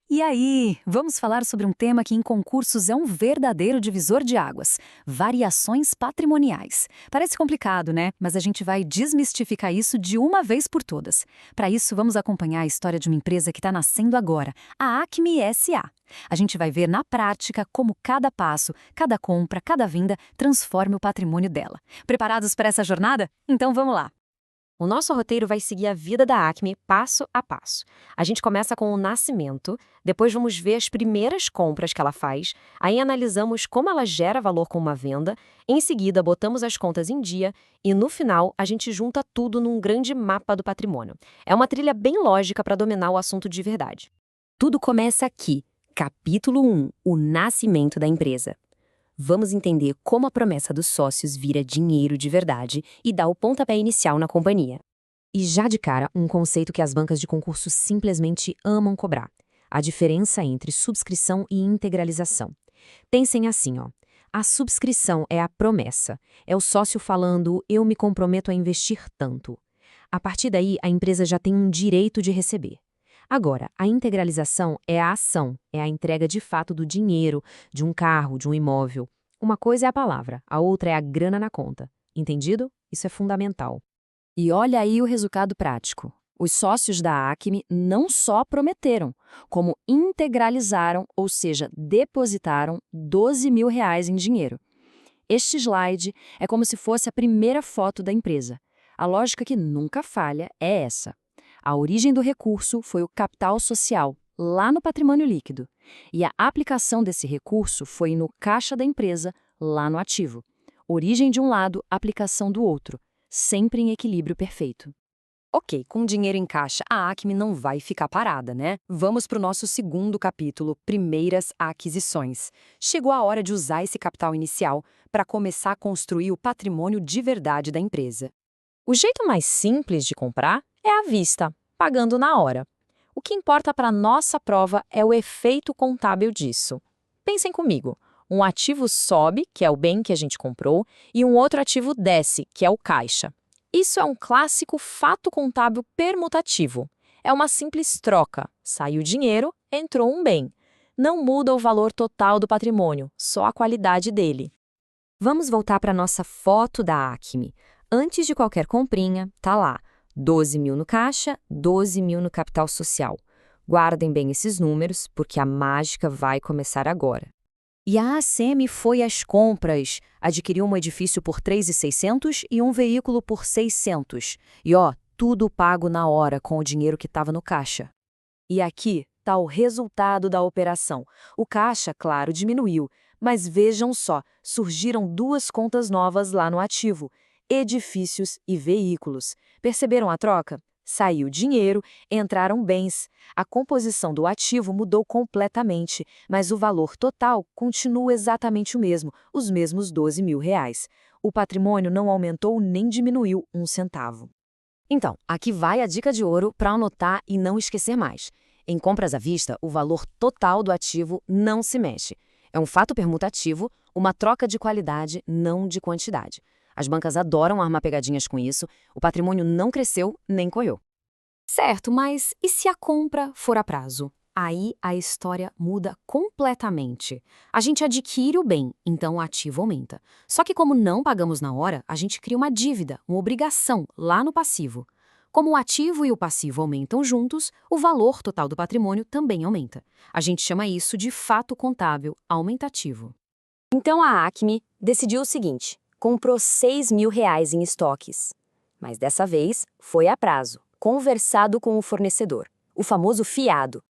E aí, vamos falar sobre um tema que em concursos é um verdadeiro divisor de águas: variações patrimoniais. Parece complicado, né? Mas a gente vai desmistificar isso de uma vez por todas. Para isso, vamos acompanhar a história de uma empresa que está nascendo agora, a Acme S.A. A gente vai ver na prática como cada passo, cada compra, cada venda transforma o patrimônio dela. Preparados para essa jornada? Então vamos lá! O nosso roteiro vai seguir a vida da Acme passo a passo. A gente começa com o nascimento, depois vamos ver as primeiras compras que ela faz, aí analisamos como ela gera valor com uma venda, em seguida botamos as contas em dia e no final a gente junta tudo num grande mapa do patrimônio. É uma trilha bem lógica para dominar o assunto de verdade. Tudo começa aqui, capítulo 1, o nascimento da empresa. Vamos entender como a promessa dos sócios vira dinheiro de verdade e dá o pontapé inicial na companhia. E já de cara, um conceito que as bancas de concurso simplesmente amam cobrar: a diferença entre subscrição e integralização. Pensem assim, ó. A subscrição é a promessa, é o sócio falando: eu me comprometo a investir tanto. A partir daí, a empresa já tem um direito de receber. Agora, a integralização é a ação, é a entrega de fato do dinheiro, de um carro, de um imóvel. Uma coisa é a palavra, a outra é a grana na conta. Entendido? Isso é fundamental. E olha aí o resultado prático. Os sócios da Acme não só prometeram, como integralizaram, ou seja, depositaram R$ 12.000 em dinheiro. Este slide é como se fosse a primeira foto da empresa. A lógica que nunca falha é essa. A origem do recurso foi o capital social, lá no patrimônio líquido. E a aplicação desse recurso foi no caixa da empresa, lá no ativo. Origem de um lado, aplicação do outro, sempre em equilíbrio perfeito. Ok, com dinheiro em caixa, a Acme não vai ficar parada, né? Vamos para o nosso segundo capítulo, primeiras aquisições. Chegou a hora de usar esse capital inicial para começar a construir o patrimônio de verdade da empresa. O jeito mais simples de comprar é à vista, pagando na hora. O que importa para nossa prova é o efeito contábil disso. Pensem comigo, um ativo sobe, que é o bem que a gente comprou, e um outro ativo desce, que é o caixa. Isso é um clássico fato contábil permutativo. É uma simples troca. Saiu dinheiro, entrou um bem. Não muda o valor total do patrimônio, só a qualidade dele. Vamos voltar para a nossa foto da Acme. Antes de qualquer comprinha, tá lá, 12.000 no caixa, 12.000 no capital social. Guardem bem esses números, porque a mágica vai começar agora. E a ACM foi às compras, adquiriu um edifício por 3.600 e um veículo por 600. E ó, tudo pago na hora com o dinheiro que estava no caixa. E aqui está o resultado da operação. O caixa, claro, diminuiu, mas vejam só, surgiram duas contas novas lá no ativo: edifícios e veículos. Perceberam a troca? Saiu dinheiro, entraram bens. A composição do ativo mudou completamente, mas o valor total continua exatamente o mesmo, os mesmos R$ 12.000. O patrimônio não aumentou nem diminuiu um centavo. Então, aqui vai a dica de ouro para anotar e não esquecer mais. Em compras à vista, o valor total do ativo não se mexe. É um fato permutativo, uma troca de qualidade, não de quantidade. As bancas adoram armar pegadinhas com isso, o patrimônio não cresceu nem coiou. Certo, mas e se a compra for a prazo? Aí a história muda completamente. A gente adquire o bem, então o ativo aumenta. Só que como não pagamos na hora, a gente cria uma dívida, uma obrigação, lá no passivo. Como o ativo e o passivo aumentam juntos, o valor total do patrimônio também aumenta. A gente chama isso de fato contábil aumentativo. Então a Acme decidiu o seguinte: comprou R$ 6.000 em estoques. Mas dessa vez foi a prazo, conversado com o fornecedor, o famoso fiado.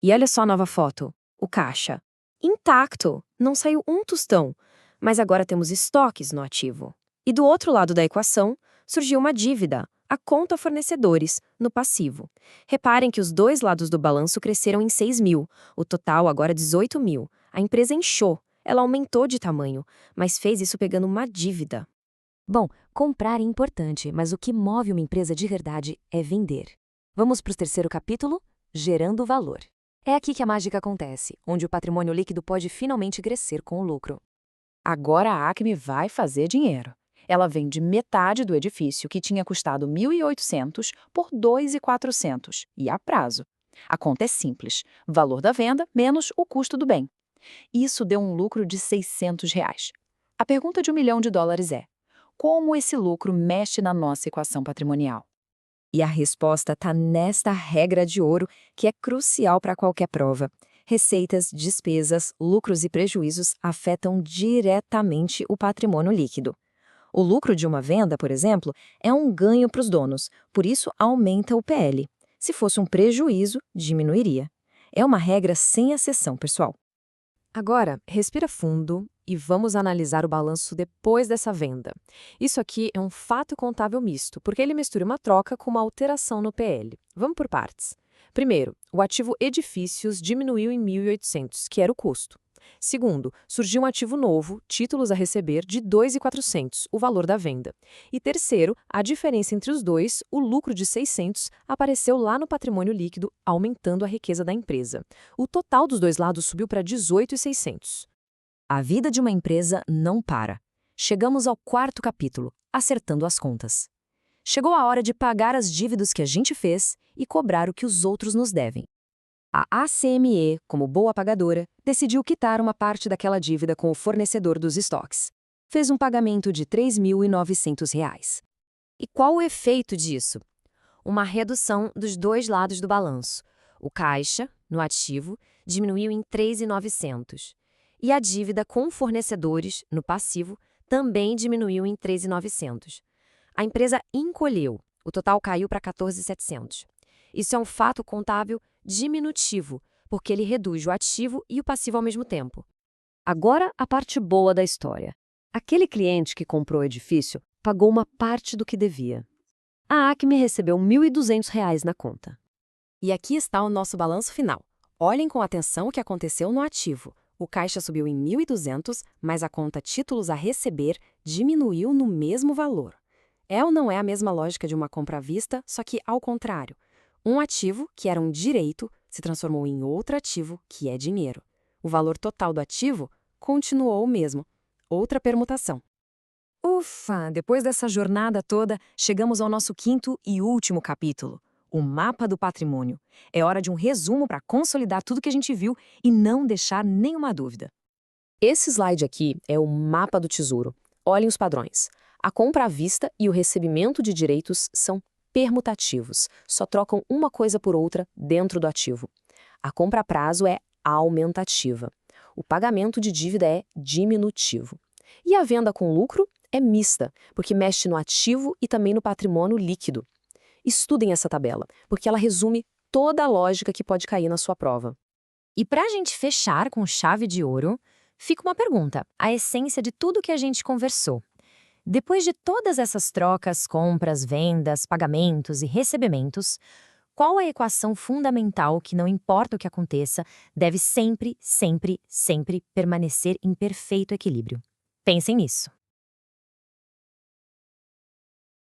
E olha só a nova foto, o caixa. Intacto, não saiu um tostão, mas agora temos estoques no ativo. E do outro lado da equação, surgiu uma dívida, a conta fornecedores, no passivo. Reparem que os dois lados do balanço cresceram em 6.000, o total agora 18.000. A empresa inchou, ela aumentou de tamanho, mas fez isso pegando uma dívida. Bom, comprar é importante, mas o que move uma empresa de verdade é vender. Vamos para o terceiro capítulo, gerando valor. É aqui que a mágica acontece, onde o patrimônio líquido pode finalmente crescer com o lucro. Agora a Acme vai fazer dinheiro. Ela vende metade do edifício, que tinha custado 1.800, por 2.400, e a prazo. A conta é simples, valor da venda menos o custo do bem. Isso deu um lucro de R$ 600. A pergunta de US$ 1 milhão é: como esse lucro mexe na nossa equação patrimonial? E a resposta está nesta regra de ouro que é crucial para qualquer prova. Receitas, despesas, lucros e prejuízos afetam diretamente o patrimônio líquido. O lucro de uma venda, por exemplo, é um ganho para os donos, por isso aumenta o PL. Se fosse um prejuízo, diminuiria. É uma regra sem exceção, pessoal. Agora, respira fundo e vamos analisar o balanço depois dessa venda. Isso aqui é um fato contábil misto, porque ele mistura uma troca com uma alteração no PL. Vamos por partes. Primeiro, o ativo edifícios diminuiu em 1.800, que era o custo. Segundo, surgiu um ativo novo, títulos a receber, de 2.400, o valor da venda. E terceiro, a diferença entre os dois, o lucro de 600, apareceu lá no patrimônio líquido, aumentando a riqueza da empresa. O total dos dois lados subiu para 18.600. A vida de uma empresa não para. Chegamos ao quarto capítulo, acertando as contas. Chegou a hora de pagar as dívidas que a gente fez e cobrar o que os outros nos devem. A ACME, como boa pagadora, decidiu quitar uma parte daquela dívida com o fornecedor dos estoques. Fez um pagamento de R$ 3.900. E qual o efeito disso? Uma redução dos dois lados do balanço. O caixa, no ativo, diminuiu em 3.900. E a dívida com fornecedores, no passivo, também diminuiu em 3.900. A empresa encolheu. O total caiu para 14.700. Isso é um fato contábil diminutivo, porque ele reduz o ativo e o passivo ao mesmo tempo. Agora, a parte boa da história. Aquele cliente que comprou o edifício pagou uma parte do que devia. A Acme recebeu R$ 1.200 na conta. E aqui está o nosso balanço final. Olhem com atenção o que aconteceu no ativo. O caixa subiu em 1.200, mas a conta títulos a receber diminuiu no mesmo valor. É ou não é a mesma lógica de uma compra à vista, só que ao contrário. Um ativo, que era um direito, se transformou em outro ativo, que é dinheiro. O valor total do ativo continuou o mesmo. Outra permutação. Ufa! Depois dessa jornada toda, chegamos ao nosso quinto e último capítulo, o mapa do patrimônio. É hora de um resumo para consolidar tudo que a gente viu e não deixar nenhuma dúvida. Esse slide aqui é o mapa do tesouro. Olhem os padrões. A compra à vista e o recebimento de direitos são permutativos, só trocam uma coisa por outra dentro do ativo. A compra a prazo é aumentativa. O pagamento de dívida é diminutivo. E a venda com lucro é mista, porque mexe no ativo e também no patrimônio líquido. Estudem essa tabela, porque ela resume toda a lógica que pode cair na sua prova. E para a gente fechar com chave de ouro, fica uma pergunta, a essência de tudo que a gente conversou. Depois de todas essas trocas, compras, vendas, pagamentos e recebimentos, qual a equação fundamental que, não importa o que aconteça, deve sempre, sempre, sempre permanecer em perfeito equilíbrio? Pensem nisso.